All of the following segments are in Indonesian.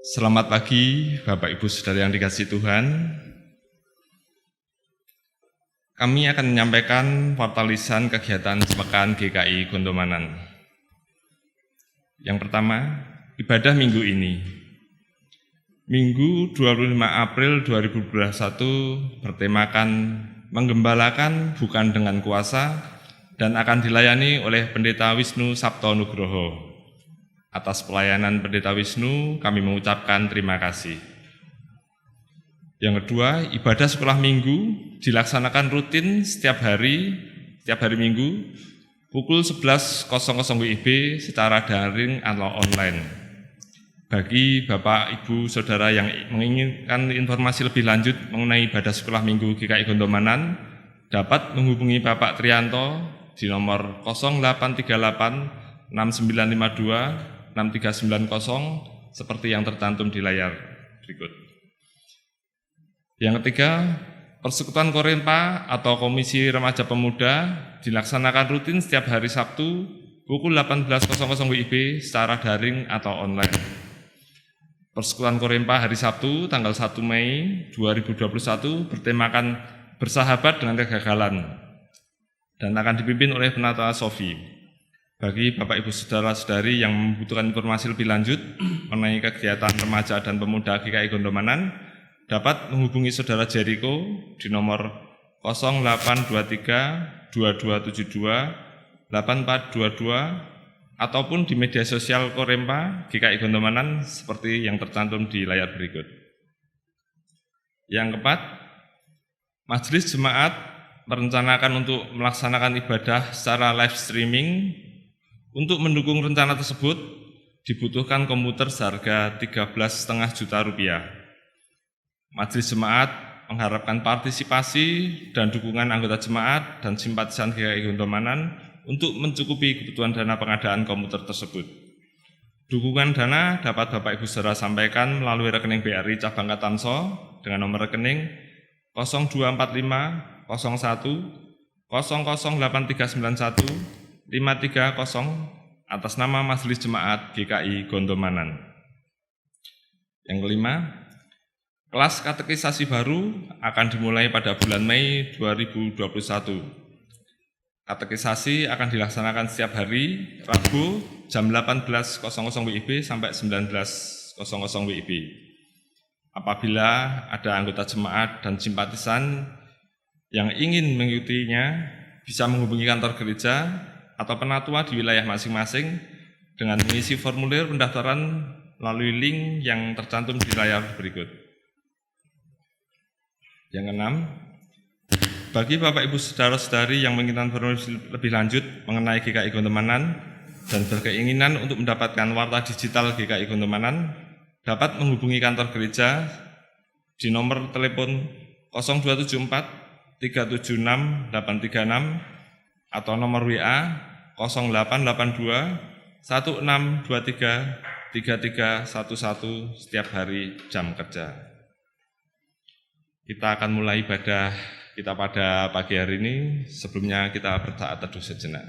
Selamat pagi Bapak Ibu Saudara yang dikasihi Tuhan. Kami akan menyampaikan wartalisan kegiatan sepekan GKI Gondomanan. Yang pertama, ibadah minggu ini. Minggu 25 April 2021 bertemakan menggembalakan bukan dengan kuasa dan akan dilayani oleh Pendeta Wisnu Sabto Nugroho. Atas pelayanan Pendeta Wisnu, kami mengucapkan terima kasih. Yang kedua, ibadah sekolah minggu dilaksanakan rutin setiap hari minggu, pukul 11.00 WIB secara daring atau online. Bagi Bapak, Ibu, Saudara yang menginginkan informasi lebih lanjut mengenai ibadah sekolah minggu GKI Gondomanan, dapat menghubungi Bapak Trianto di nomor 0838 6952 6390 seperti yang tercantum di layar berikut. Yang ketiga, Persekutuan Korinpa atau Komisi Remaja Pemuda dilaksanakan rutin setiap hari Sabtu pukul 18.00 WIB secara daring atau online. Persekutuan Korinpa hari Sabtu tanggal 1 Mei 2021 bertemakan bersahabat dengan kegagalan dan akan dipimpin oleh Penata Sofi. Bagi Bapak Ibu Saudara-saudari yang membutuhkan informasi lebih lanjut mengenai kegiatan remaja dan pemuda GKI Gondomanan, dapat menghubungi Saudara Jericho di nomor 0823 2272 8422 ataupun di media sosial Korinpa GKI Gondomanan seperti yang tercantum di layar berikut. Yang keempat, Majelis Jemaat merencanakan untuk melaksanakan ibadah secara live streaming. Untuk mendukung rencana tersebut, dibutuhkan komputer seharga 13,5 juta rupiah. Majelis Jemaat mengharapkan partisipasi dan dukungan anggota jemaat dan simpatisan GKI Gondomanan untuk mencukupi kebutuhan dana pengadaan komputer tersebut. Dukungan dana dapat Bapak Ibu Saudara sampaikan melalui rekening BRI Cabang Katamso dengan nomor rekening 0245 01 008391 530 atas nama Majelis Jemaat GKI Gondomanan. Yang kelima, kelas katekisasi baru akan dimulai pada bulan Mei 2021. Katekisasi akan dilaksanakan setiap hari Rabu jam 18.00 WIB sampai 19.00 WIB. Apabila ada anggota jemaat dan simpatisan yang ingin mengikutinya, bisa menghubungi kantor gereja atau penatua di wilayah masing-masing dengan mengisi formulir pendaftaran melalui link yang tercantum di layar berikut. Yang keenam, bagi Bapak Ibu Saudara-saudari yang menginginkan informasi lebih lanjut mengenai GKI Gondomanan dan berkeinginan untuk mendapatkan warta digital GKI Gondomanan, dapat menghubungi kantor gereja di nomor telepon 0274 376 836 atau nomor WA 0882 1623 3311 setiap hari jam kerja. Kita akan mulai ibadah kita pada pagi hari ini. Sebelumnya kita bertaat teduh sejenak.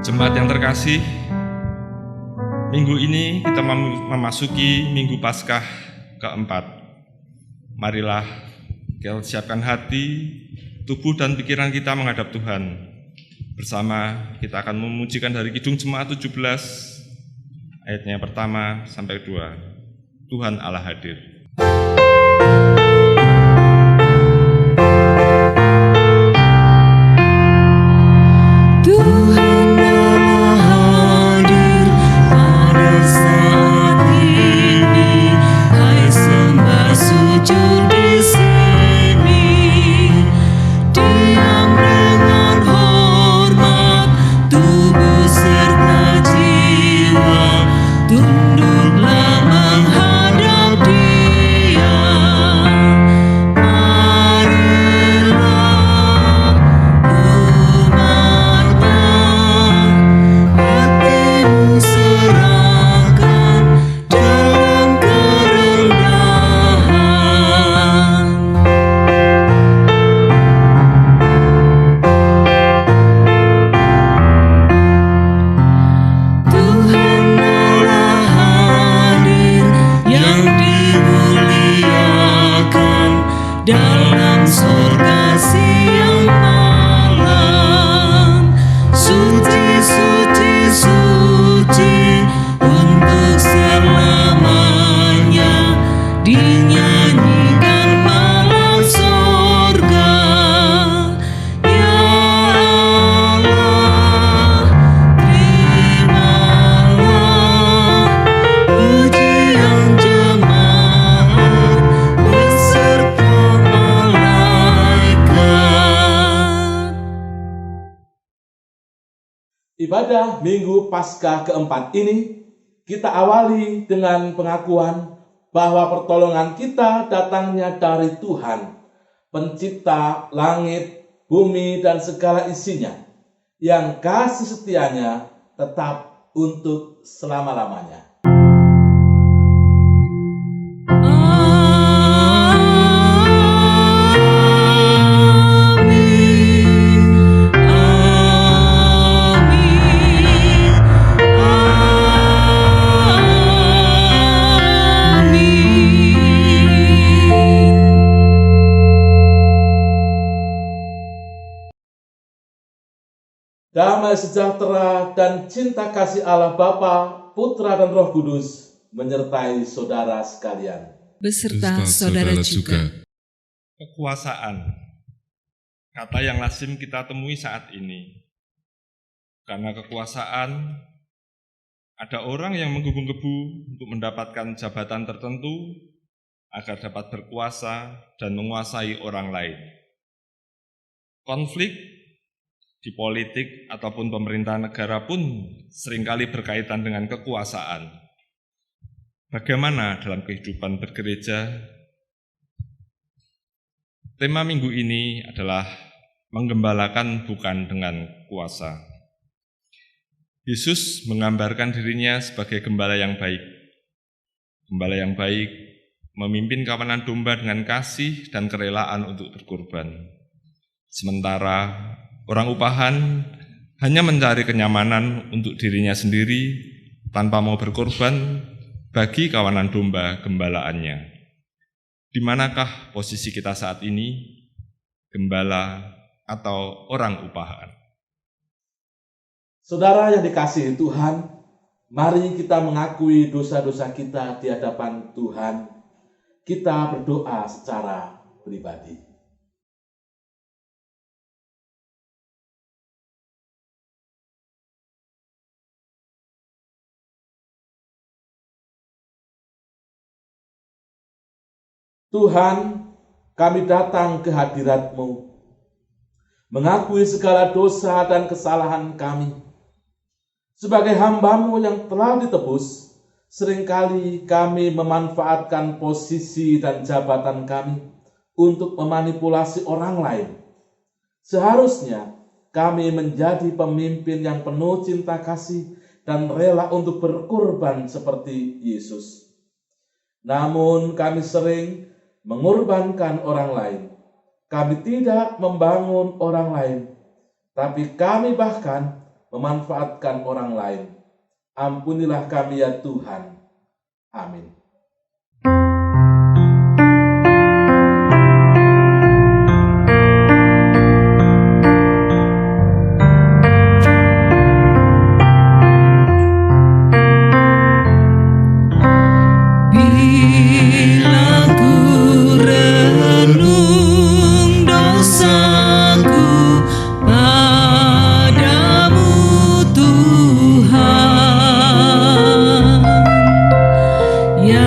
Jemaat yang terkasih, minggu ini kita memasuki Minggu Paskah keempat. Marilah kita siapkan hati, tubuh dan pikiran kita menghadap Tuhan. Bersama kita akan memujikan dari Kidung Jemaat 17, ayatnya pertama sampai 2. Tuhan Allah hadir. Tunduklah menghadap Dia. Ibadah Minggu Paskah keempat ini kita awali dengan pengakuan bahwa pertolongan kita datangnya dari Tuhan, Pencipta langit, bumi, dan segala isinya, yang kasih setianya tetap untuk selama-lamanya. Damai sejahtera dan cinta kasih Allah Bapa, Putra, dan Roh Kudus menyertai saudara sekalian. Beserta saudara juga. Kekuasaan, kata yang lazim kita temui saat ini. Karena kekuasaan, ada orang yang menggebu-gebu untuk mendapatkan jabatan tertentu agar dapat berkuasa dan menguasai orang lain. Konflik di politik ataupun pemerintahan negara pun seringkali berkaitan dengan kekuasaan. Bagaimana dalam kehidupan bergereja? Tema minggu ini adalah menggembalakan bukan dengan kuasa. Yesus menggambarkan dirinya sebagai gembala yang baik. Gembala yang baik memimpin kawanan domba dengan kasih dan kerelaan untuk berkorban. Sementara orang upahan hanya mencari kenyamanan untuk dirinya sendiri tanpa mau berkorban bagi kawanan domba gembalaannya. Di manakah posisi kita saat ini, gembala atau orang upahan? Saudara yang dikasihi Tuhan, mari kita mengakui dosa-dosa kita di hadapan Tuhan. Kita berdoa secara pribadi. Tuhan, kami datang ke hadirat-Mu, mengakui segala dosa dan kesalahan kami. Sebagai hamba-Mu yang telah ditebus, seringkali kami memanfaatkan posisi dan jabatan kami untuk memanipulasi orang lain. Seharusnya kami menjadi pemimpin yang penuh cinta kasih dan rela untuk berkorban seperti Yesus. Namun kami sering mengorbankan orang lain. Kami tidak membangun orang lain, tapi kami bahkan memanfaatkan orang lain. Ampunilah kami ya Tuhan. Amin. Ya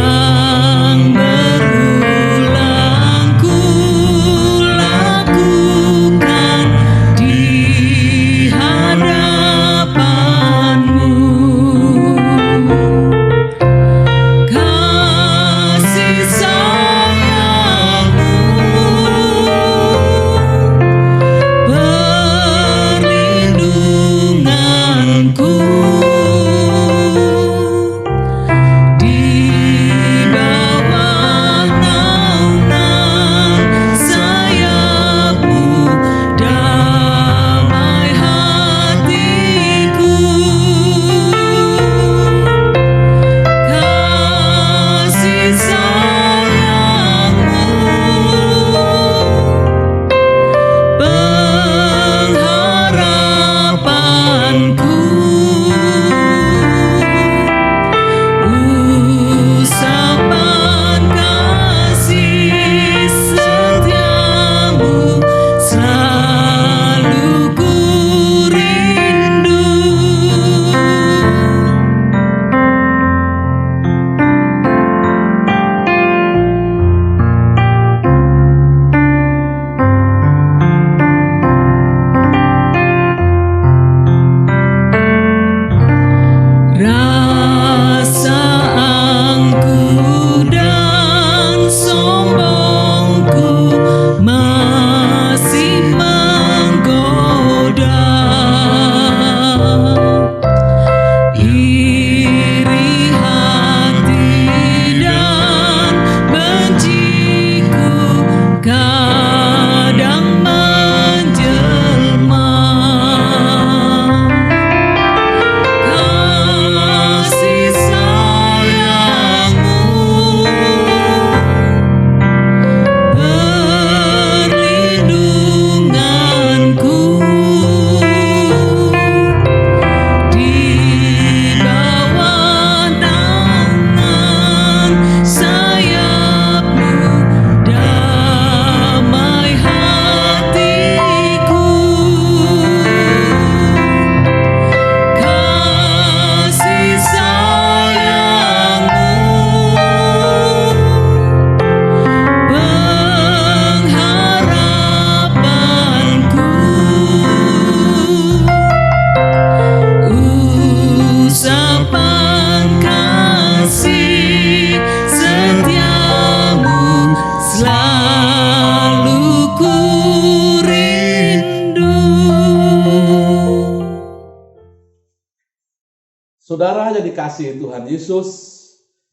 Saudara yang dikasihi Tuhan Yesus,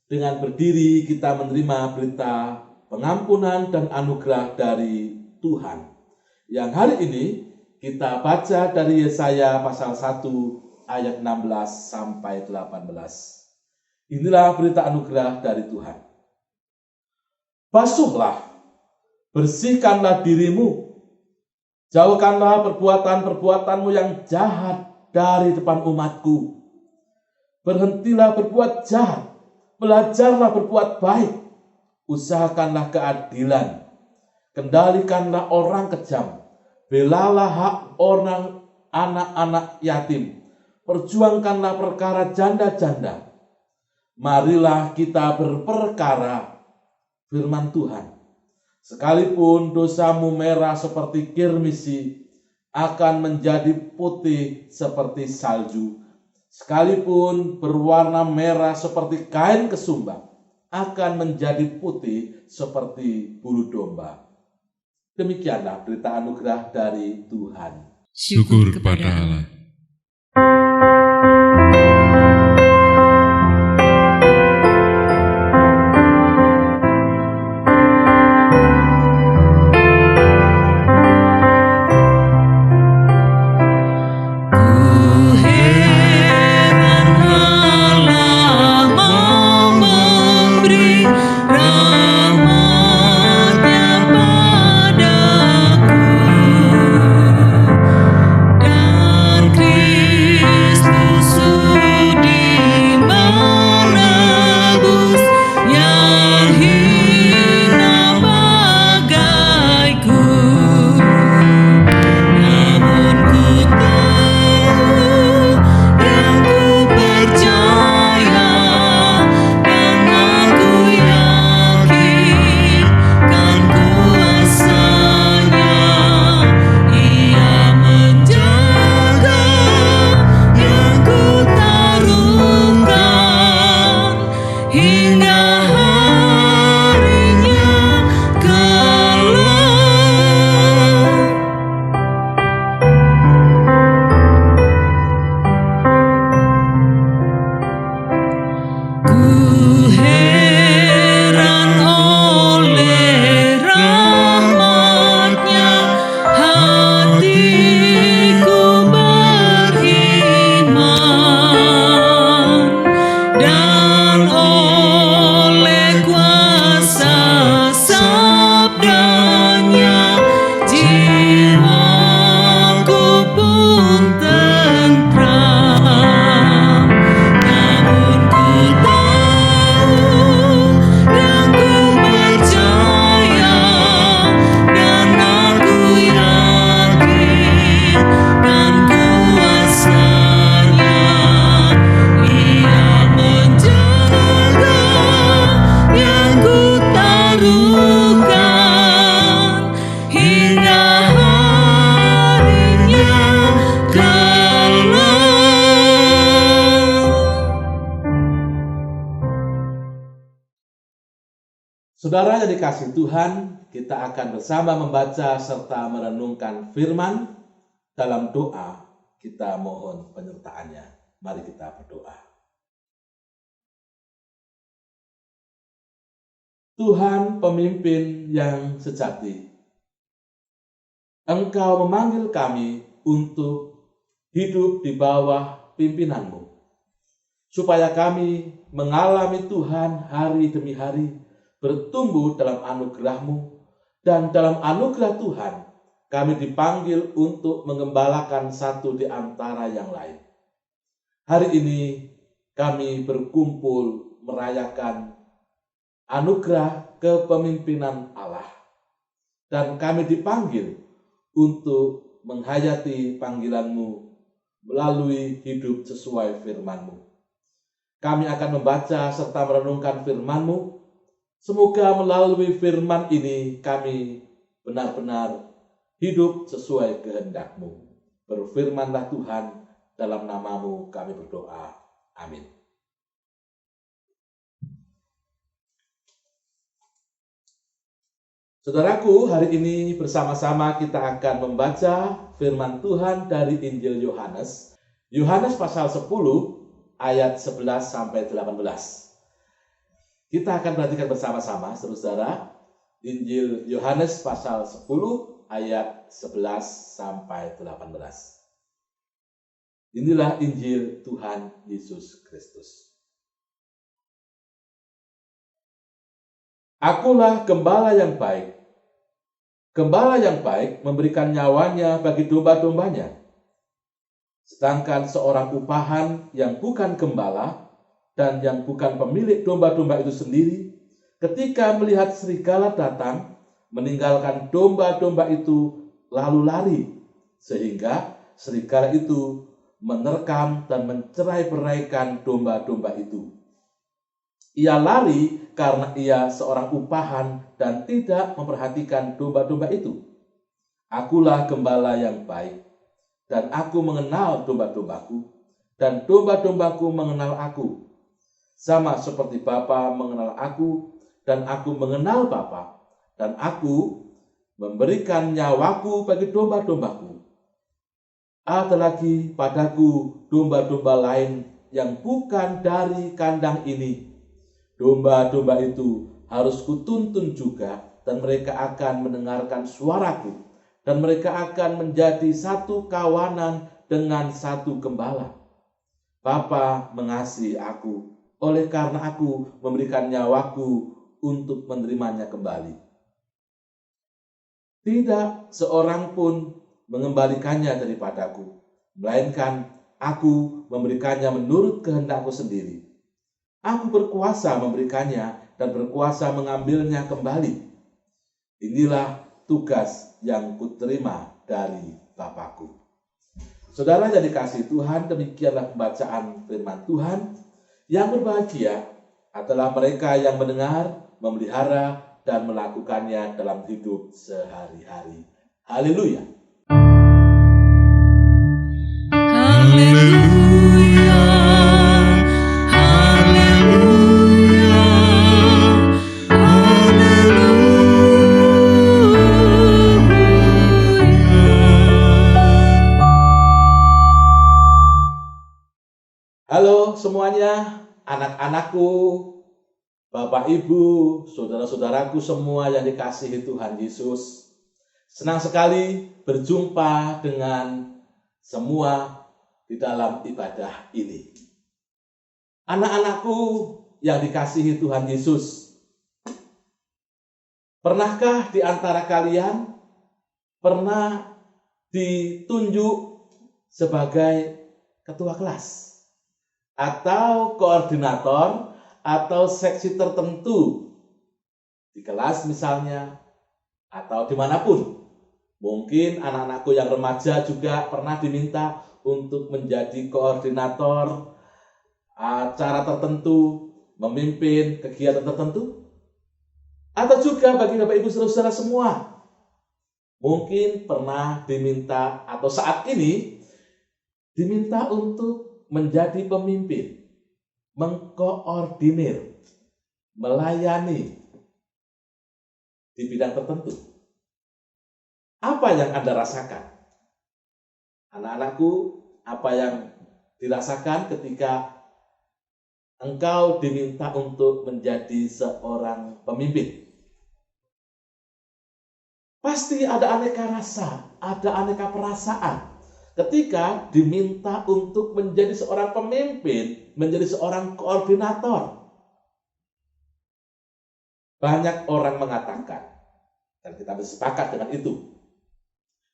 dengan berdiri kita menerima berita pengampunan dan anugerah dari Tuhan. Yang hari ini kita baca dari Yesaya pasal 1 ayat 16 sampai 18. Inilah berita anugerah dari Tuhan. Basuhlah, bersihkanlah dirimu, jauhkanlah perbuatan-perbuatanmu yang jahat dari depan umatku. Berhentilah berbuat jahat, belajarlah berbuat baik, usahakanlah keadilan, kendalikanlah orang kejam, belalah hak orang anak-anak yatim, perjuangkanlah perkara janda-janda. Marilah kita berperkara, firman Tuhan. Sekalipun dosamu merah seperti kirmisi, akan menjadi putih seperti salju. Sekalipun berwarna merah seperti kain kesumba, akan menjadi putih seperti bulu domba. Demikianlah berita anugerah dari Tuhan. Syukur kepada Allah. Saudara yang dikasihi Tuhan, kita akan bersama membaca serta merenungkan firman. Dalam doa, kita mohon penyertaannya. Mari kita berdoa. Tuhan pemimpin yang sejati, Engkau memanggil kami untuk hidup di bawah pimpinan-Mu, supaya kami mengalami Tuhan hari demi hari, bertumbuh dalam anugerah-Mu, dan dalam anugerah Tuhan kami dipanggil untuk mengembalakan satu di antara yang lain. Hari ini kami berkumpul merayakan anugerah kepemimpinan Allah, dan kami dipanggil untuk menghayati panggilan-Mu melalui hidup sesuai firman-Mu. Kami akan membaca serta merenungkan firman-Mu. Semoga melalui firman ini kami benar-benar hidup sesuai kehendak-Mu. Berfirmanlah Tuhan, dalam nama-Mu kami berdoa. Amin. Saudaraku, hari ini bersama-sama kita akan membaca firman Tuhan dari Injil Yohanes. Yohanes pasal 10 ayat 11 sampai 18. Kita akan perhatikan bersama-sama, saudara, Injil Yohanes pasal 10 ayat 11 sampai 18. Inilah Injil Tuhan Yesus Kristus. Akulah gembala yang baik. Gembala yang baik memberikan nyawanya bagi domba-dombanya. Sedangkan seorang upahan yang bukan gembala dan yang bukan pemilik domba-domba itu sendiri, ketika melihat serigala datang, meninggalkan domba-domba itu lalu lari, sehingga serigala itu menerkam dan mencerai-beraikan domba-domba itu. Ia lari karena ia seorang upahan dan tidak memperhatikan domba-domba itu. Akulah gembala yang baik, dan aku mengenal domba-dombaku, dan domba-dombaku mengenal aku. Sama seperti Bapa mengenal aku, dan aku mengenal Bapa, dan aku memberikan nyawaku bagi domba-dombaku. Ada lagi padaku domba-domba lain yang bukan dari kandang ini. Domba-domba itu harus kutuntun juga, dan mereka akan mendengarkan suaraku, dan mereka akan menjadi satu kawanan dengan satu gembala. Bapa mengasihi aku, oleh karena aku memberikan nyawaku untuk menerimanya kembali. Tidak seorang pun mengembalikannya daripadaku, melainkan aku memberikannya menurut kehendakku sendiri. Aku berkuasa memberikannya dan berkuasa mengambilnya kembali. Inilah tugas yang kuterima dari Bapakku. Saudara yang dikasihi Tuhan, demikianlah pembacaan firman Tuhan. Yang berbahagia adalah mereka yang mendengar, memelihara, dan melakukannya dalam hidup sehari-hari. Haleluya. Haleluya, haleluya, haleluya. Halo semuanya, anak-anakku, Bapak Ibu, saudara-saudaraku semua yang dikasihi Tuhan Yesus. Senang sekali berjumpa dengan semua di dalam ibadah ini. Anak-anakku yang dikasihi Tuhan Yesus, pernahkah di antara kalian pernah ditunjuk sebagai ketua kelas atau koordinator atau seksi tertentu di kelas misalnya, atau dimanapun? Mungkin anak-anakku yang remaja juga pernah diminta untuk menjadi koordinator acara tertentu, memimpin kegiatan tertentu. Atau juga bagi Bapak Ibu saudara semua, mungkin pernah diminta atau saat ini diminta untuk menjadi pemimpin, mengkoordinir, melayani di bidang tertentu. Apa yang Anda rasakan? Anak-anakku, apa yang dirasakan ketika engkau diminta untuk menjadi seorang pemimpin? Pasti ada aneka rasa, ada aneka perasaan ketika diminta untuk menjadi seorang pemimpin, menjadi seorang koordinator. Banyak orang mengatakan, dan kita bersepakat dengan itu,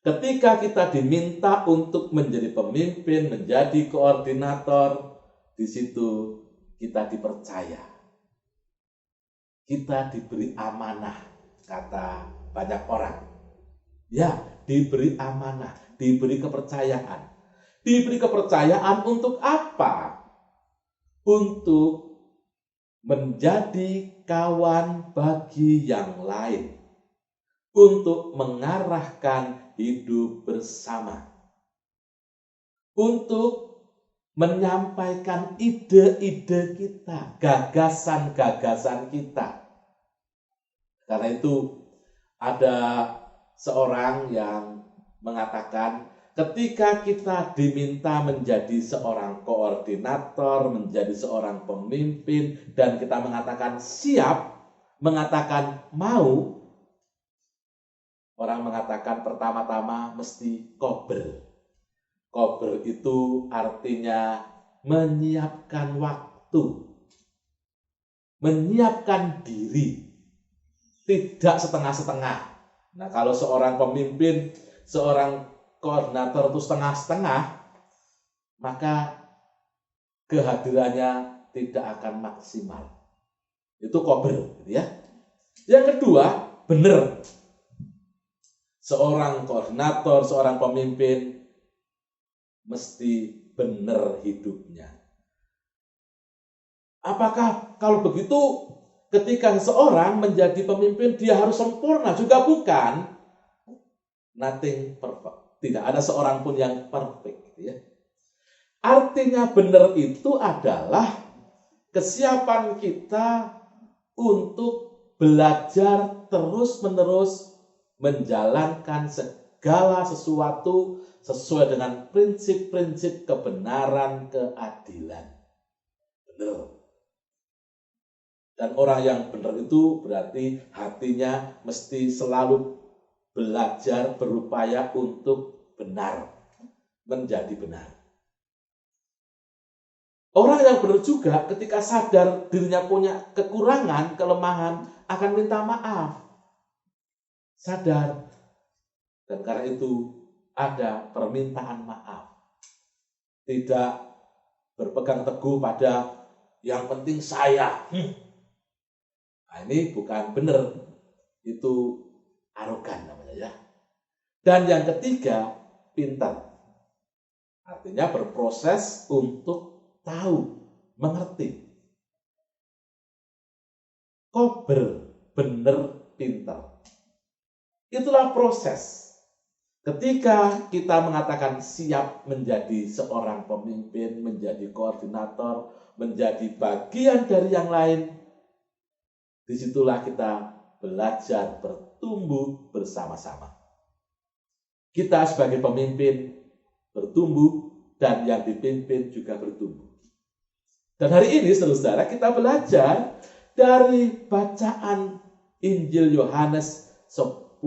ketika kita diminta untuk menjadi pemimpin, menjadi koordinator, di situ kita dipercaya. Kita diberi amanah, kata banyak orang. Ya, diberi amanah, diberi kepercayaan. Diberi kepercayaan untuk apa? Untuk menjadi kawan bagi yang lain. Untuk mengarahkan hidup bersama. Untuk menyampaikan ide-ide kita, gagasan-gagasan kita. Karena itu ada seorang yang mengatakan ketika kita diminta menjadi seorang koordinator, menjadi seorang pemimpin, dan kita mengatakan siap, mengatakan mau, orang mengatakan pertama-tama mesti kober. Kober itu artinya menyiapkan waktu, menyiapkan diri, tidak setengah-setengah. Nah, kalau seorang pemimpin, seorang koordinator itu setengah-setengah, maka kehadirannya tidak akan maksimal. Itu kober, gitu ya. Yang kedua, benar. Seorang koordinator, seorang pemimpin mesti benar hidupnya. Apakah kalau begitu ketika seseorang menjadi pemimpin dia harus sempurna? Juga bukan. Nothing perfect. Tidak ada seorang pun yang perfect, gitu ya. Artinya benar itu adalah kesiapan kita untuk belajar terus-menerus menjalankan segala sesuatu sesuai dengan prinsip-prinsip kebenaran, keadilan. Benar. Dan orang yang benar itu berarti hatinya mesti selalu belajar, berupaya untuk benar, menjadi benar. Orang yang benar juga ketika sadar dirinya punya kekurangan, kelemahan, akan minta maaf. Sadar. Dan karena itu ada permintaan maaf. Tidak berpegang teguh pada yang penting saya. Nah, ini bukan benar. Itu arogan namanya ya. Dan yang ketiga, pintar. Artinya berproses untuk tahu, mengerti. Kober, benar, pintar. Itulah proses. Ketika kita mengatakan siap menjadi seorang pemimpin, menjadi koordinator, menjadi bagian dari yang lain, disitulah kita belajar bertumbuh bersama-sama. Kita sebagai pemimpin bertumbuh dan yang dipimpin juga bertumbuh. Dan hari ini saudara kita belajar dari bacaan Injil Yohanes 10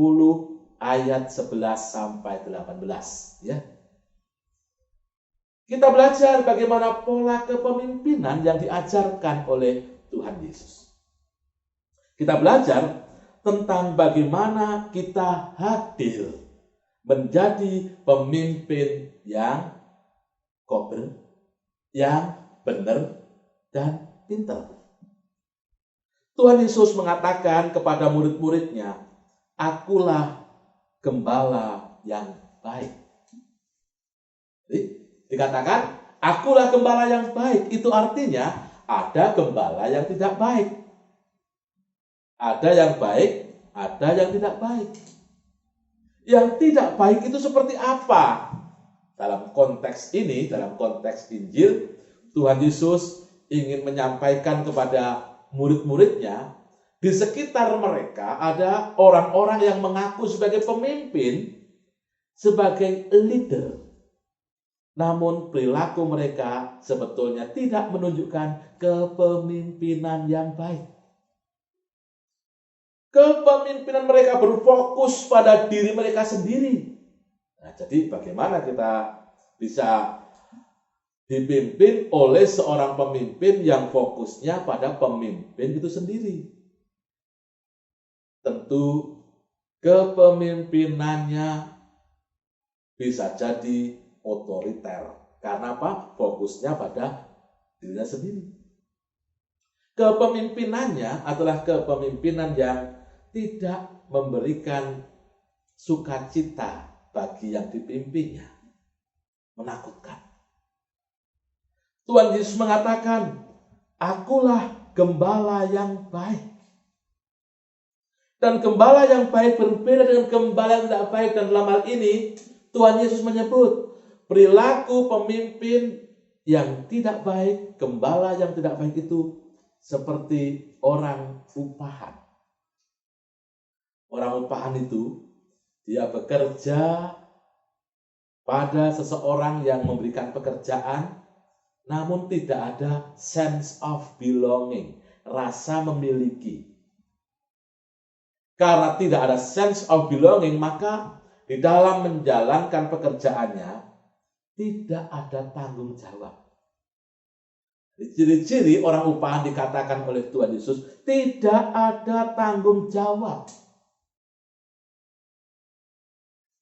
ayat 11 sampai 18 ya. Kita belajar bagaimana pola kepemimpinan yang diajarkan oleh Tuhan Yesus. Kita belajar tentang bagaimana kita hadir menjadi pemimpin yang kober, yang benar dan pintar. Tuhan Yesus mengatakan kepada murid-muridnya, "Akulah gembala yang baik." Jadi, dikatakan, "Akulah gembala yang baik." Itu artinya ada gembala yang tidak baik. Ada yang baik, ada yang tidak baik. Yang tidak baik itu seperti apa? Dalam konteks ini, dalam konteks Injil, Tuhan Yesus ingin menyampaikan kepada murid-muridnya, di sekitar mereka ada orang-orang yang mengaku sebagai pemimpin, sebagai leader. Namun perilaku mereka sebetulnya tidak menunjukkan kepemimpinan yang baik. Kepemimpinan mereka berfokus pada diri mereka sendiri. Nah, jadi bagaimana kita bisa dipimpin oleh seorang pemimpin yang fokusnya pada pemimpin itu sendiri? Tentu kepemimpinannya bisa jadi otoriter. Karena apa? Fokusnya pada dirinya sendiri. Kepemimpinannya adalah kepemimpinan yang tidak memberikan sukacita bagi yang dipimpinnya. Menakutkan. Tuhan Yesus mengatakan, "Akulah gembala yang baik." Dan gembala yang baik berbeda dengan gembala yang tidak baik. Dan dalam hal ini, Tuhan Yesus menyebut perilaku pemimpin yang tidak baik, gembala yang tidak baik itu seperti orang upahan. Orang upahan itu, dia bekerja pada seseorang yang memberikan pekerjaan, namun tidak ada sense of belonging, rasa memiliki. Karena tidak ada sense of belonging, maka di dalam menjalankan pekerjaannya tidak ada tanggung jawab. Ciri-ciri orang upahan dikatakan oleh Tuhan Yesus, tidak ada tanggung jawab.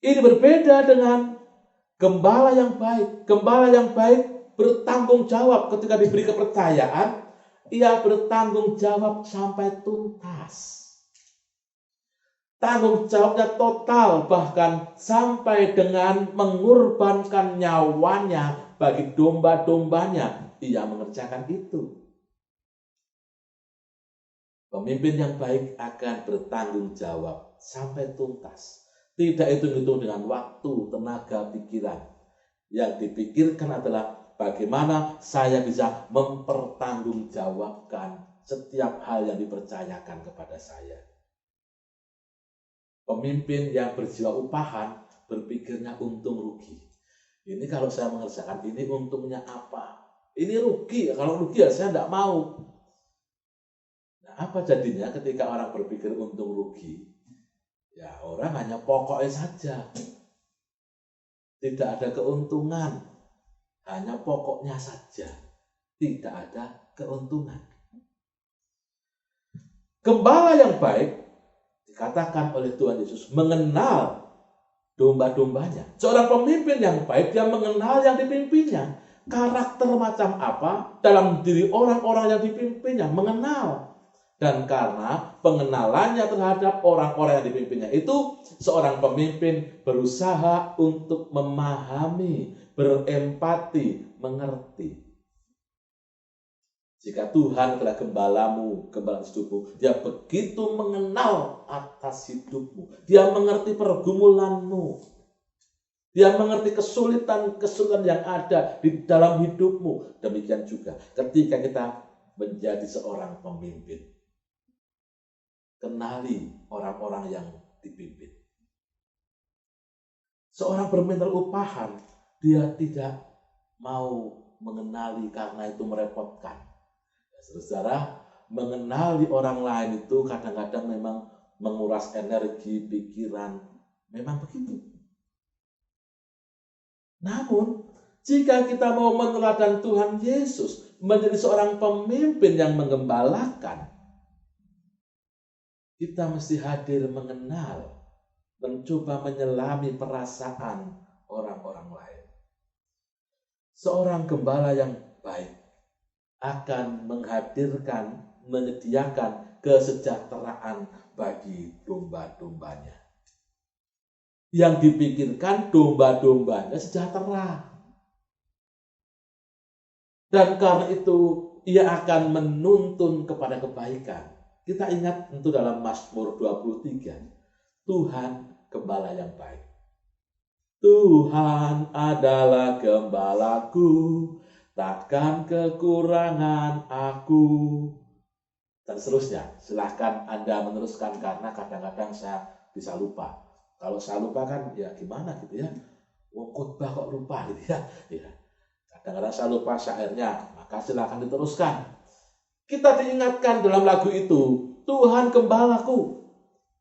Ini berbeda dengan gembala yang baik. Gembala yang baik bertanggung jawab ketika diberi kepercayaan, ia bertanggung jawab sampai tuntas. Tanggung jawabnya total, bahkan sampai dengan mengorbankan nyawanya bagi domba-dombanya. Ia mengerjakan itu. Pemimpin yang baik akan bertanggung jawab sampai tuntas. Tidak hitung-hitung dengan waktu, tenaga, pikiran. Yang dipikirkan adalah bagaimana saya bisa mempertanggungjawabkan setiap hal yang dipercayakan kepada saya. Pemimpin yang berjiwa upahan berpikirnya untung rugi. Ini kalau saya mengerjakan ini untungnya apa? Ini rugi, kalau rugi ya saya tidak mau. Nah, apa jadinya ketika orang berpikir untung rugi? Ya orang hanya pokoknya saja. Tidak ada keuntungan. Hanya pokoknya saja. Tidak ada keuntungan. Gembala yang baik dikatakan oleh Tuhan Yesus mengenal domba-dombanya. Seorang pemimpin yang baik, dia mengenal yang dipimpinnya. Karakter macam apa dalam diri orang-orang yang dipimpinnya, mengenal. Dan karena pengenalannya terhadap orang-orang yang dipimpinnya itu, seorang pemimpin berusaha untuk memahami, berempati, mengerti. Jika Tuhan adalah gembalamu, gembala hidupmu, dia begitu mengenal atas hidupmu. Dia mengerti pergumulanmu. Dia mengerti kesulitan-kesulitan yang ada di dalam hidupmu. Demikian juga ketika kita menjadi seorang pemimpin. Kenali orang-orang yang dipimpin. Seorang bermental upahan, dia tidak mau mengenali karena itu merepotkan. Saudara, mengenali orang lain itu kadang-kadang memang menguras energi, pikiran. Memang begitu. Namun, jika kita mau meneladani Tuhan Yesus, menjadi seorang pemimpin yang menggembalakan, kita mesti hadir mengenal, mencoba menyelami perasaan orang-orang lain. Seorang gembala yang baik akan menghadirkan, menyediakan kesejahteraan bagi domba-dombanya. Yang dipikirkan domba-dombanya sejahtera. Dan karena itu ia akan menuntun kepada kebaikan. Kita ingat tentu dalam Mazmur 23. Tuhan gembala yang baik. Tuhan adalah gembalaku, takkan kekurangan aku. Dan seterusnya. Silahkan Anda meneruskan karena kadang-kadang saya bisa lupa. Kalau saya lupa kan ya gimana gitu ya. Khotbah kok lupa gitu ya. Kadang-kadang saya lupa syairnya, maka silakan diteruskan. Kita diingatkan dalam lagu itu, Tuhan gembalaku.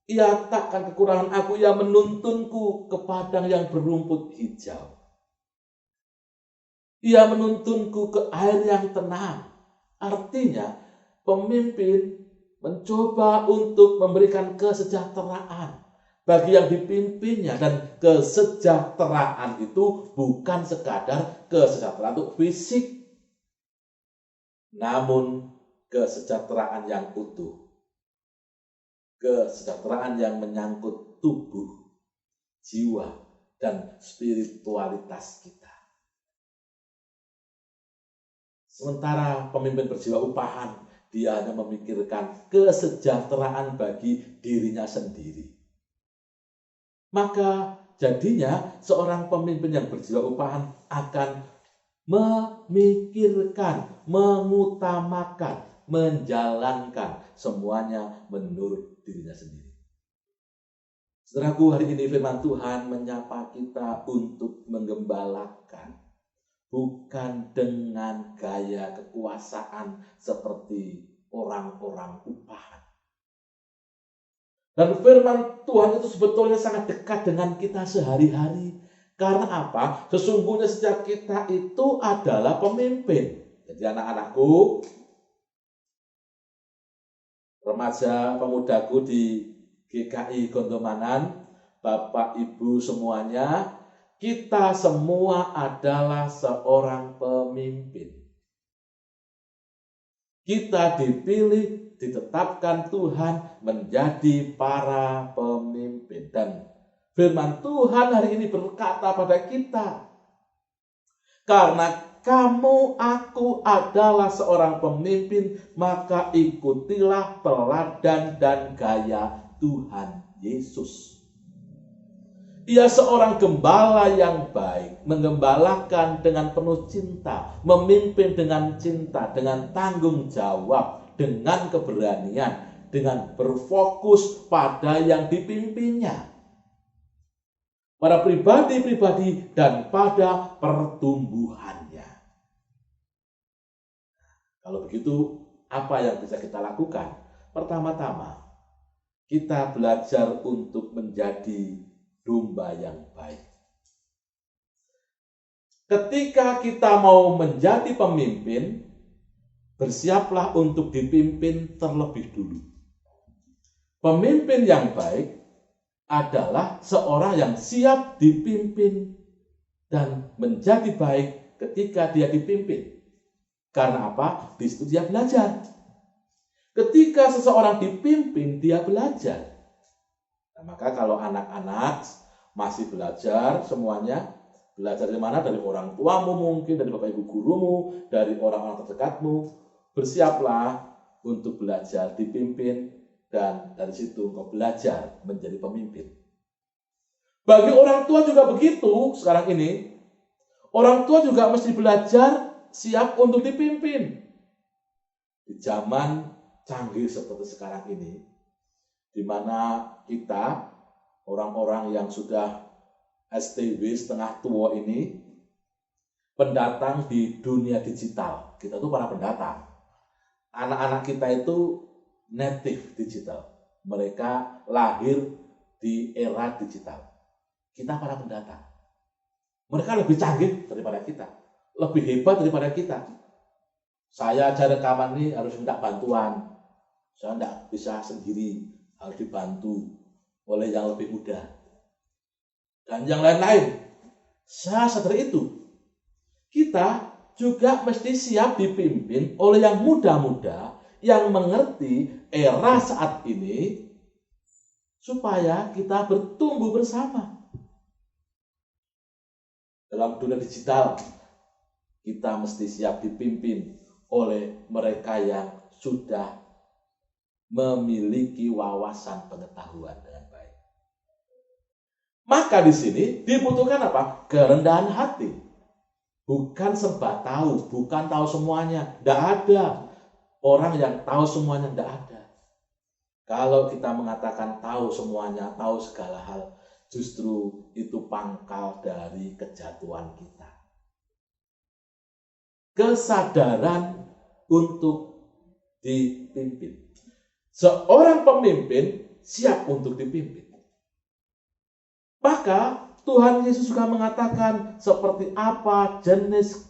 Ia takkan kekurangan aku, ia menuntunku ke padang yang berumput hijau. Ia menuntunku ke air yang tenang. Artinya, pemimpin mencoba untuk memberikan kesejahteraan bagi yang dipimpinnya, dan kesejahteraan itu bukan sekadar kesejahteraan untuk fisik, namun kesejahteraan yang utuh, kesejahteraan yang menyangkut tubuh, jiwa, dan spiritualitas kita. Sementara pemimpin berjiwa upahan, dia hanya memikirkan kesejahteraan bagi dirinya sendiri. Maka jadinya seorang pemimpin yang berjiwa upahan akan memikirkan, mengutamakan, menjalankan semuanya menurut dirinya sendiri. Saudaraku, hari ini firman Tuhan menyapa kita untuk menggembalakan, bukan dengan gaya kekuasaan seperti orang-orang upahan. Dan firman Tuhan itu sebetulnya sangat dekat dengan kita sehari-hari. Karena apa? Sesungguhnya setiap kita itu adalah pemimpin. Jadi anak-anakku, remaja pemudaku di GKI Gondomanan, Bapak Ibu semuanya, kita semua adalah seorang pemimpin. Kita dipilih, ditetapkan Tuhan menjadi para pemimpin. Dan firman Tuhan hari ini berkata pada kita, karena kamu, aku adalah seorang pemimpin, maka ikutilah teladan dan gaya Tuhan Yesus. Ia seorang gembala yang baik, menggembalakan dengan penuh cinta, memimpin dengan cinta, dengan tanggung jawab, dengan keberanian, dengan berfokus pada yang dipimpinnya, pada pribadi-pribadi dan pada pertumbuhannya. Kalau begitu, apa yang bisa kita lakukan? Pertama-tama, kita belajar untuk menjadi domba yang baik. Ketika kita mau menjadi pemimpin, bersiaplah untuk dipimpin terlebih dulu. Pemimpin yang baik adalah seorang yang siap dipimpin dan menjadi baik ketika dia dipimpin. Karena apa? Di situ dia belajar. Ketika seseorang dipimpin, dia belajar. Nah, maka kalau anak-anak masih belajar semuanya, belajar dari mana? Dari orang tuamu mungkin, dari bapak ibu gurumu, dari orang-orang terdekatmu. Bersiaplah untuk belajar dipimpin, dan dari situ engkau belajar menjadi pemimpin. Bagi orang tua juga begitu sekarang ini. Orang tua juga mesti belajar siap untuk dipimpin. Di zaman canggih seperti sekarang ini, di mana kita, orang-orang yang sudah STW setengah tua ini, pendatang di dunia digital. Kita itu para pendatang. Anak-anak kita itu native digital. Mereka lahir di era digital. Kita para pendatang. Mereka lebih canggih daripada kita. Lebih hebat daripada kita. Saya aja rekaman ini harus minta bantuan. Saya tidak bisa sendiri. Harus dibantu oleh yang lebih muda dan yang lain-lain. Saya sadar itu. Kita juga mesti siap dipimpin oleh yang muda-muda yang mengerti era saat ini supaya kita bertumbuh bersama. Dalam dunia digital, kita mesti siap dipimpin oleh mereka yang sudah memiliki wawasan pengetahuan dengan baik. Maka di sini dibutuhkan apa? Kerendahan hati. Bukan serba tahu, bukan tahu semuanya. Tidak ada orang yang tahu semuanya, tidak ada. Kalau kita mengatakan tahu semuanya, tahu segala hal, justru itu pangkal dari kejatuhan kita. Kesadaran untuk dipimpin. Seorang pemimpin siap untuk dipimpin. Maka Tuhan Yesus juga mengatakan seperti apa jenis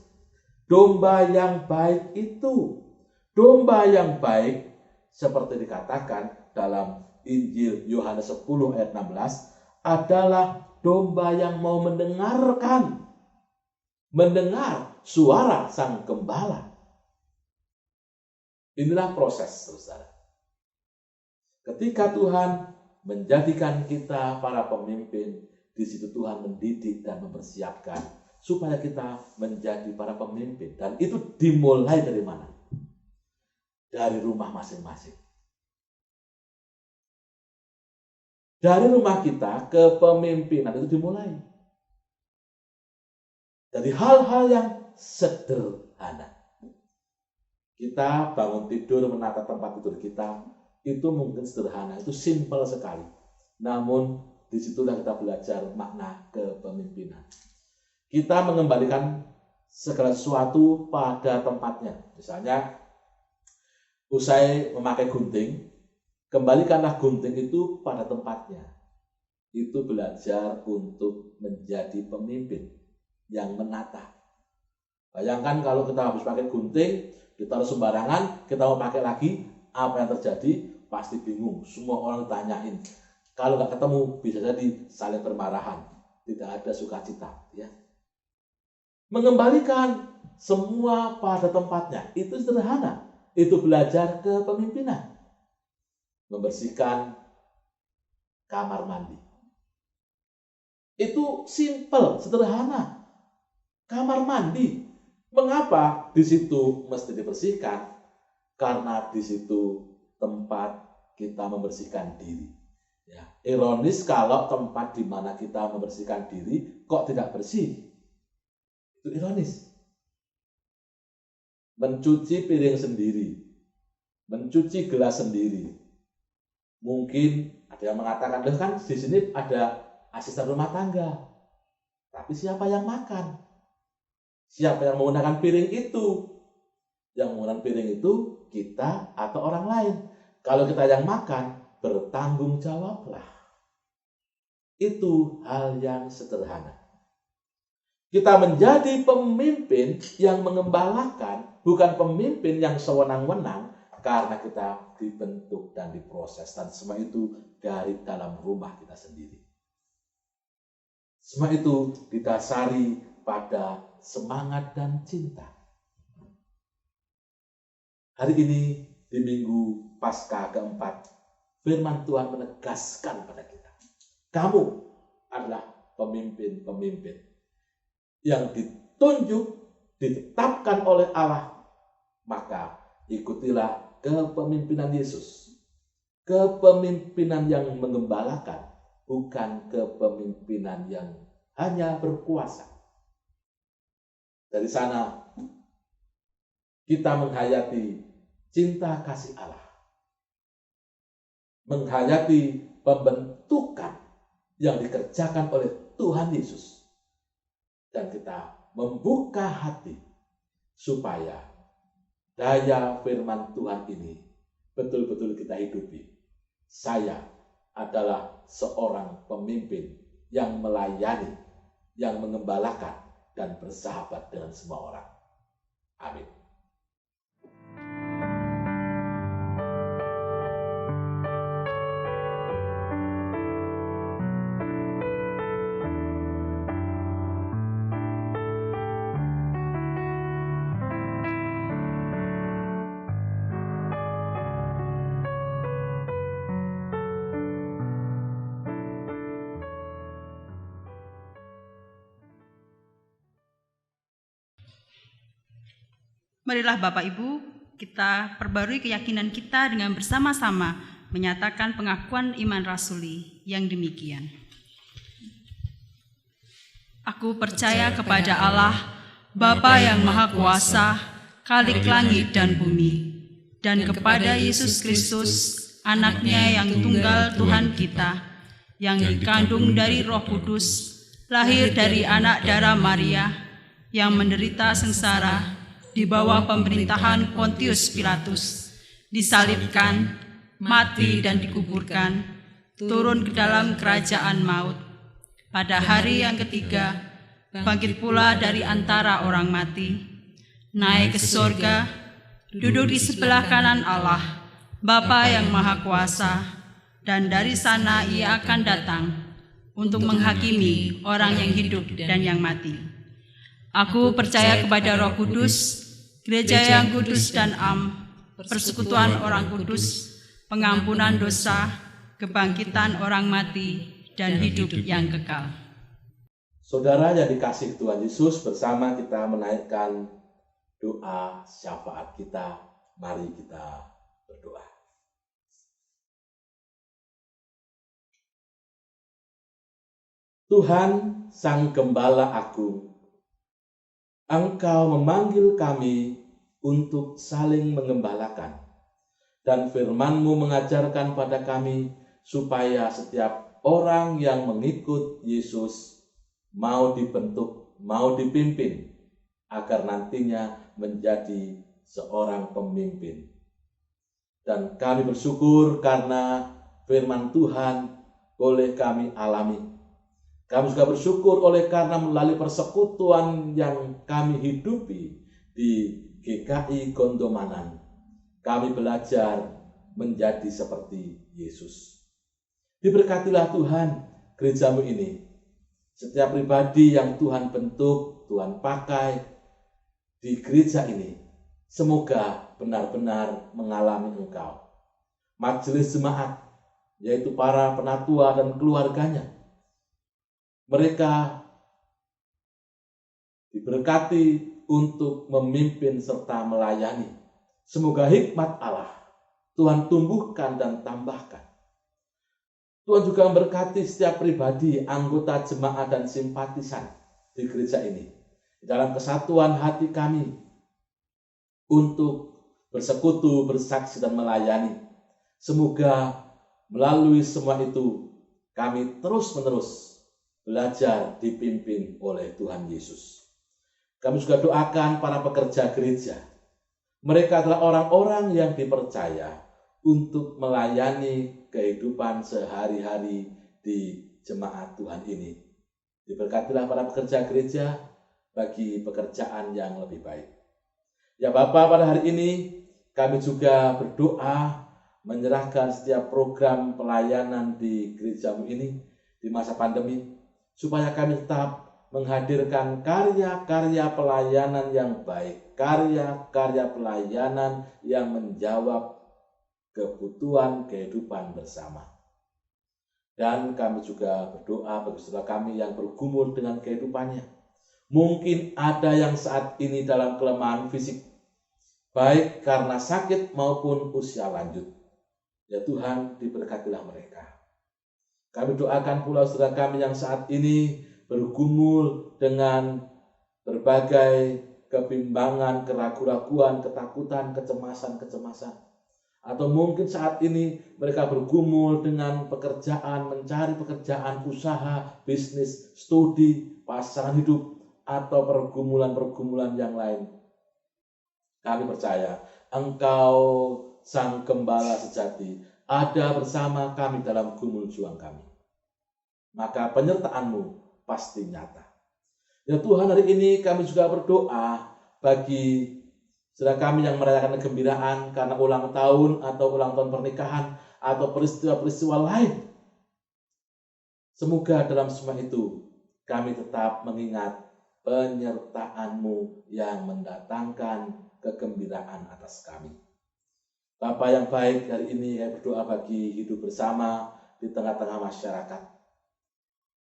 domba yang baik itu. Domba yang baik seperti dikatakan dalam Injil Yohanes 10 ayat 16 adalah domba yang mau mendengar suara sang gembala. Inilah proses, saudara. Ketika Tuhan menjadikan kita para pemimpin, di situ Tuhan mendidik dan mempersiapkan supaya kita menjadi para pemimpin. Dan itu dimulai dari mana? Dari rumah masing-masing. Dari rumah kita, kepemimpinan itu dimulai. Dari hal-hal yang sederhana. Kita bangun tidur, menata tempat tidur kita, itu mungkin sederhana, itu simpel sekali. Namun disitulah kita belajar makna kepemimpinan. Kita mengembalikan segala sesuatu pada tempatnya. Misalnya, usai memakai gunting, kembalikanlah gunting itu pada tempatnya. Itu belajar untuk menjadi pemimpin yang menata. Bayangkan kalau kita habis pakai gunting, kita harus sembarangan, kita mau pakai lagi, apa yang terjadi? Pasti bingung. Semua orang ditanyain. Kalau nggak ketemu, bisa jadi saling bermarahan. Tidak ada sukacita. Ya. Mengembalikan semua pada tempatnya. Itu sederhana. Itu belajar kepemimpinan. Membersihkan kamar mandi. Itu simple, sederhana. Kamar mandi. Mengapa di situ mesti dibersihkan? Karena di situ tempat kita membersihkan diri. Ya, ironis kalau tempat di mana kita membersihkan diri kok tidak bersih. Itu ironis. Mencuci piring sendiri, mencuci gelas sendiri. Mungkin ada yang mengatakan, loh kan di sini ada asisten rumah tangga. Tapi siapa yang makan? Siapa yang menggunakan piring itu? Yang menggunakan piring itu kita atau orang lain. Kalau kita yang makan, bertanggung jawablah. Itu hal yang sederhana. Kita menjadi pemimpin yang mengembalakan, bukan pemimpin yang sewenang-wenang, karena kita dibentuk dan diproses. Dan semua itu dari dalam rumah kita sendiri. Semua itu didasari pada semangat dan cinta. Hari ini di Minggu Paskah keempat, firman Tuhan menegaskan pada kita. Kamu adalah pemimpin-pemimpin yang ditunjuk, ditetapkan oleh Allah, maka ikutilah kepemimpinan Yesus. Kepemimpinan yang mengembalakan, bukan kepemimpinan yang hanya berkuasa. Dari sana, kita menghayati cinta kasih Allah. Menghayati pembentukan yang dikerjakan oleh Tuhan Yesus. Dan kita membuka hati supaya daya firman Tuhan ini betul-betul kita hidupi. Saya adalah seorang pemimpin yang melayani, yang mengembalakan, dan bersahabat dengan semua orang. Amin. Marilah Bapak Ibu, kita perbarui keyakinan kita dengan bersama-sama menyatakan pengakuan iman rasuli yang demikian. Aku percaya kepada Allah, Bapa yang Maha Kuasa, Khalik langit dan bumi, dan kepada Yesus Kristus, Anak-Nya yang tunggal Tuhan kita, yang dikandung dari Roh Kudus, lahir dari anak darah Maria, yang menderita sengsara di bawah pemerintahan Pontius Pilatus, disalibkan, mati dan dikuburkan, turun ke dalam kerajaan maut. Pada hari yang ketiga, bangkit pula dari antara orang mati, naik ke surga, duduk di sebelah kanan Allah, Bapa yang Maha Kuasa, dan dari sana Ia akan datang untuk menghakimi orang yang hidup dan yang mati. Aku percaya kepada Roh Kudus, gereja yang kudus dan am, persekutuan orang kudus, pengampunan dosa, kebangkitan orang mati, dan hidup yang kekal. Saudara yang dikasihi Tuhan Yesus, bersama kita menaikkan doa syafaat kita. Mari kita berdoa. Tuhan, Sang Gembala Agung, Engkau memanggil kami untuk saling mengembalakan, dan firman-Mu mengajarkan pada kami supaya setiap orang yang mengikut Yesus mau dibentuk, mau dipimpin, agar nantinya menjadi seorang pemimpin. Dan kami bersyukur karena firman Tuhan boleh kami alami. Kami juga bersyukur oleh karena melalui persekutuan yang kami hidupi di GKI Gondomanan, kami belajar menjadi seperti Yesus. Diberkatilah Tuhan gerejamu ini. Setiap pribadi yang Tuhan bentuk, Tuhan pakai di gereja ini, semoga benar-benar mengalami Engkau. Majelis jemaat, yaitu para penatua dan keluarganya, mereka diberkati untuk memimpin serta melayani. Semoga hikmat Allah Tuhan tumbuhkan dan tambahkan. Tuhan juga memberkati setiap pribadi, anggota jemaat dan simpatisan di gereja ini, dalam kesatuan hati kami untuk bersekutu, bersaksi, dan melayani. Semoga melalui semua itu kami terus-menerus belajar dipimpin oleh Tuhan Yesus. Kami juga doakan para pekerja gereja. Mereka adalah orang-orang yang dipercaya untuk melayani kehidupan sehari-hari di jemaat Tuhan ini. Diberkatilah para pekerja gereja bagi pekerjaan yang lebih baik. Ya Bapa, pada hari ini kami juga berdoa menyerahkan setiap program pelayanan di gerejamu ini di masa pandemi, supaya kami tetap menghadirkan karya-karya pelayanan yang baik, karya-karya pelayanan yang menjawab kebutuhan kehidupan bersama. Dan kami juga berdoa bagi saudara kami yang bergumul dengan kehidupannya. Mungkin ada yang saat ini dalam kelemahan fisik, baik karena sakit maupun usia lanjut. Ya Tuhan, diberkatilah mereka. Kami doakan pula saudara kami yang saat ini bergumul dengan berbagai kebimbangan, keraguan-raguan, ketakutan, kecemasan. Atau mungkin saat ini mereka bergumul dengan pekerjaan, mencari pekerjaan, usaha, bisnis, studi, pasangan hidup, atau pergumulan-pergumulan yang lain. Kami percaya Engkau Sang Gembala sejati ada bersama kami dalam gumul juang kami. Maka penyertaan-Mu pasti nyata. Ya Tuhan, hari ini kami juga berdoa bagi saudara kami yang merayakan kegembiraan karena ulang tahun atau ulang tahun pernikahan atau peristiwa-peristiwa lain. Semoga dalam semua itu kami tetap mengingat penyertaan-Mu yang mendatangkan kegembiraan atas kami. Bapa yang baik, hari ini kami berdoa bagi hidup bersama di tengah-tengah masyarakat.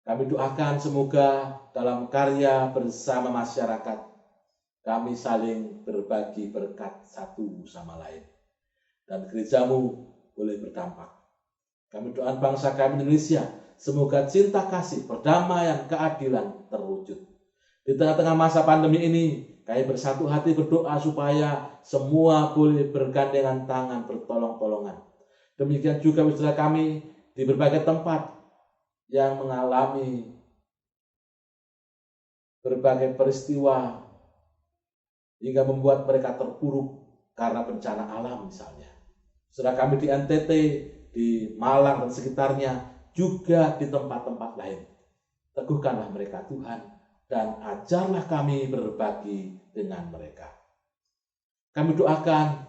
Kami doakan semoga dalam karya bersama masyarakat, kami saling berbagi berkat satu sama lain. Dan gerejamu boleh berdampak. Kami doakan bangsa kami Indonesia, semoga cinta kasih, perdamaian, keadilan terwujud. Di tengah-tengah masa pandemi ini, kami bersatu hati berdoa supaya semua boleh bergandengan tangan, bertolong-tolongan. Demikian juga saudara kami di berbagai tempat yang mengalami berbagai peristiwa hingga membuat mereka terpuruk karena bencana alam misalnya. Saudara kami di NTT, di Malang dan sekitarnya, juga di tempat-tempat lain. Teguhkanlah mereka Tuhan, dan ajarlah kami berbagi dengan mereka. Kami doakan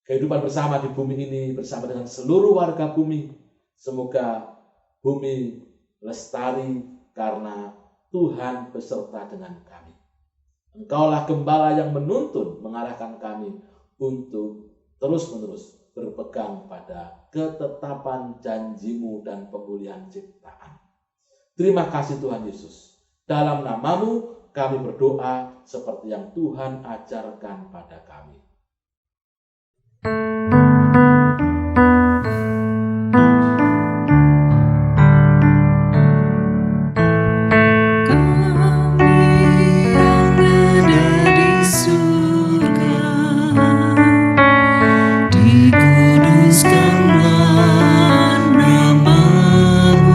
kehidupan bersama di bumi ini bersama dengan seluruh warga bumi. Semoga bumi lestari karena Tuhan beserta dengan kami. Engkaulah Gembala yang menuntun, mengarahkan kami untuk terus-menerus berpegang pada ketetapan janji-Mu dan pemulihan ciptaan. Terima kasih Tuhan Yesus. Dalam nama-Mu kami berdoa seperti yang Tuhan ajarkan pada kami. Dikuduskanlah nama-Mu.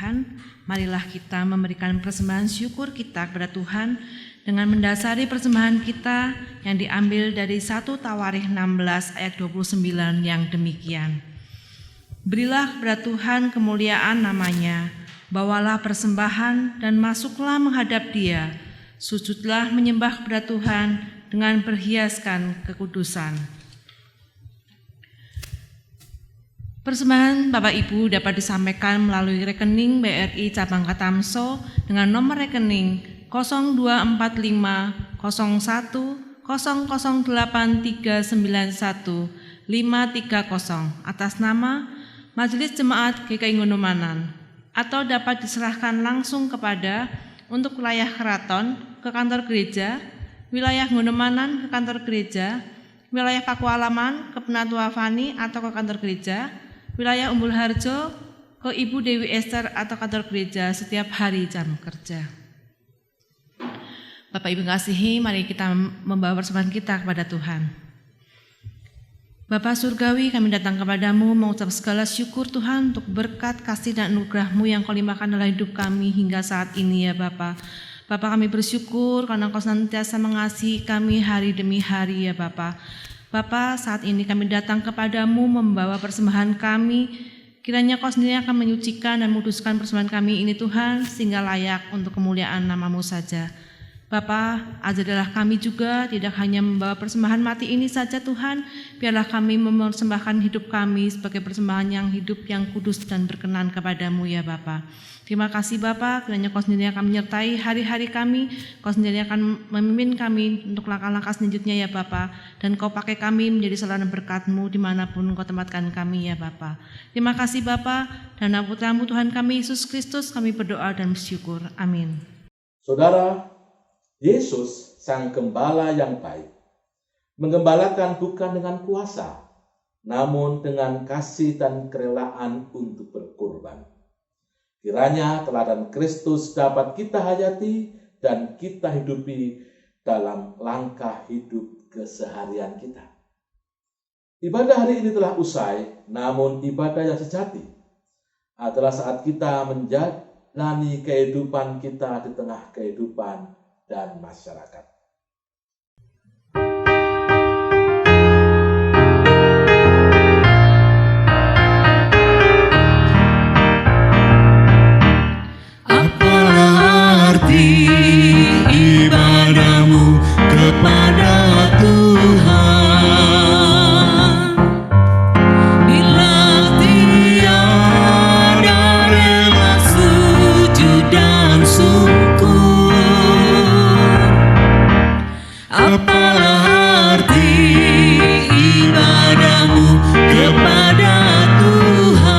Tuhan, marilah kita memberikan persembahan syukur kita kepada Tuhan dengan mendasari persembahan kita yang diambil dari 1 Tawarikh 16 ayat 29 yang demikian. Berilah kepada Tuhan kemuliaan namanya, bawalah persembahan dan masuklah menghadap Dia, sujudlah menyembah kepada Tuhan dengan berhiaskan kekudusan. Persembahan Bapak Ibu dapat disampaikan melalui rekening BRI Cabang Katamso dengan nomor rekening 0245 01 008391 530 atas nama Majelis Jemaat GKI Ngundumanan, atau dapat diserahkan langsung kepada untuk wilayah Keraton ke kantor gereja, wilayah Ngundumanan ke kantor gereja, wilayah Pakualaman ke Penatua Fani atau ke kantor gereja, wilayah Umbul Harjo ke Ibu Dewi Esther atau kantor gereja setiap hari jam kerja. Bapak Ibu kasihi, mari kita membawa persembahan kita kepada Tuhan. Bapa Surgawi, kami datang kepadamu mengucap segala syukur Tuhan untuk berkat, kasih dan anugerah-Mu yang Kau limpahkan dalam hidup kami hingga saat ini ya Bapa. Bapa, kami bersyukur karena Kau senantiasa mengasihi kami hari demi hari ya Bapa. Bapa, saat ini kami datang kepadamu membawa persembahan kami. Kiranya Kau sendiri akan menyucikan dan menguduskan persembahan kami ini Tuhan, sehingga layak untuk kemuliaan nama-Mu saja. Bapa, ajarilah kami juga tidak hanya membawa persembahan mati ini saja Tuhan, biarlah kami mempersembahkan hidup kami sebagai persembahan yang hidup, yang kudus dan berkenan kepadamu ya Bapa. Terima kasih Bapa, kiranya Kau sendiri akan menyertai hari-hari kami, Kau sendiri akan memimpin kami untuk langkah-langkah selanjutnya ya Bapa, dan Kau pakai kami menjadi saluran berkat-Mu dimanapun Kau tempatkan kami ya Bapa. Terima kasih Bapa, dan dalam putra-Mu Tuhan kami Yesus Kristus kami berdoa dan bersyukur. Amin. Saudara, Yesus sang gembala yang baik menggembalakan bukan dengan kuasa, namun dengan kasih dan kerelaan untuk berkorban. Kiranya teladan Kristus dapat kita hayati dan kita hidupi dalam langkah hidup keseharian kita. Ibadah hari ini telah usai, namun ibadah yang sejati adalah saat kita menjalani kehidupan kita di tengah kehidupan dan masyarakat. Apalah arti ibadahmu kepada Tuhan bila tiada rela sujud dan syukur? Apalah arti ibadahmu kepada Tuhan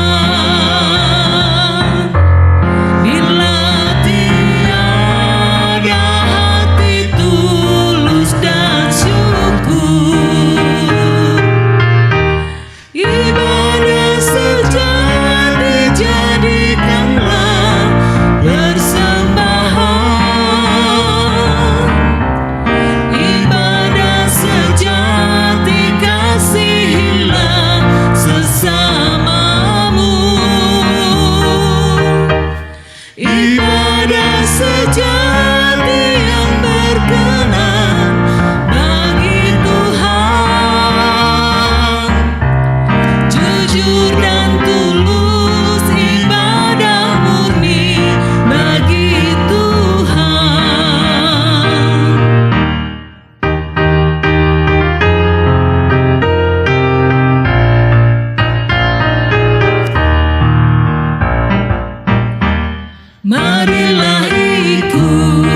bila tiada hati tulus dan syukur? Ibadah sejati jadikanlah persembahan. Ibadah sejati kasihilah sesamamu. Ibadah sejati yang berkenan bagi Tuhan. Jujur dan tulus ibadah murni bagi Tuhan. Marilah ikut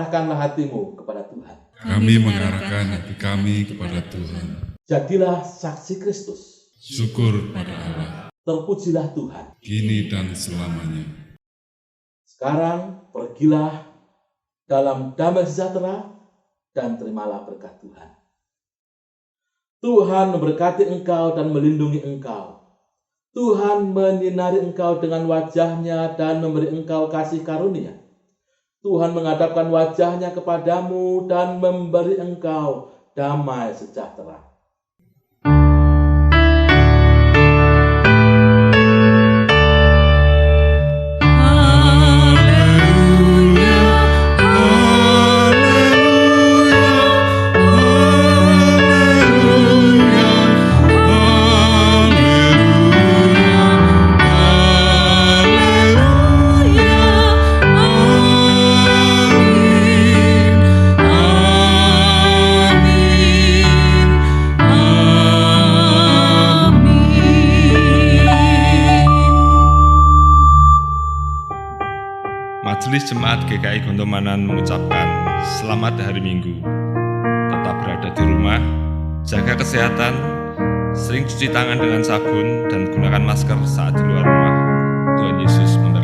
mengarahkanlah hatimu kepada Tuhan. Kami mengarahkan hati kami kepada Tuhan. Jadilah saksi Kristus. Syukur pada Allah, Terpujilah Tuhan. kini dan selamanya. Sekarang pergilah dalam damai sejahtera dan terimalah berkat Tuhan. Tuhan memberkati engkau dan melindungi engkau. Tuhan menyinari engkau dengan wajah-Nya dan memberi engkau kasih karunia. Tuhan menghadapkan wajah-Nya kepadamu dan memberi engkau damai sejahtera. Majelis Jemaat GKI Gondomanan mengucapkan selamat hari Minggu. Tetap berada di rumah, jaga kesehatan, sering cuci tangan dengan sabun, dan gunakan masker saat di luar rumah. Tuhan Yesus memberkati.